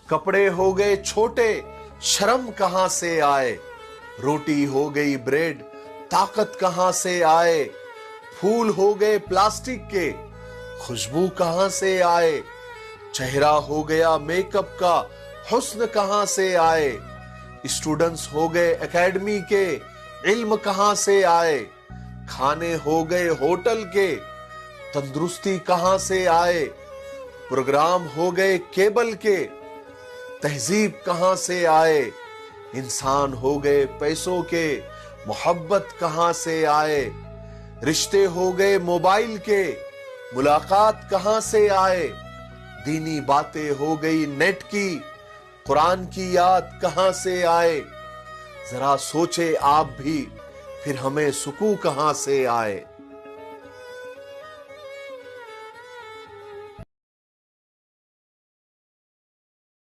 کپڑے ہو گئے چھوٹے شرم کہاں سے آئے، روٹی ہو گئی بریڈ طاقت کہاں سے آئے، پھول ہو گئے پلاسٹک کے خوشبو کہاں سے آئے، چہرہ ہو گیا میک اپ کا حسن کہاں سے آئے، اسٹوڈنٹس ہو گئے اکیڈمی کے علم کہاں سے آئے، کھانے ہو گئے ہوٹل کے تندرستی کہاں سے آئے، پروگرام ہو گئے کیبل کے تہذیب کہاں سے آئے، انسان ہو گئے پیسوں کے محبت کہاں سے آئے، رشتے ہو گئے موبائل کے ملاقات کہاں سے آئے، دینی باتیں ہو گئی نیٹ کی قرآن کی یاد کہاں سے آئے، ذرا سوچے آپ بھی پھر ہمیں سکون کہاں سے آئے۔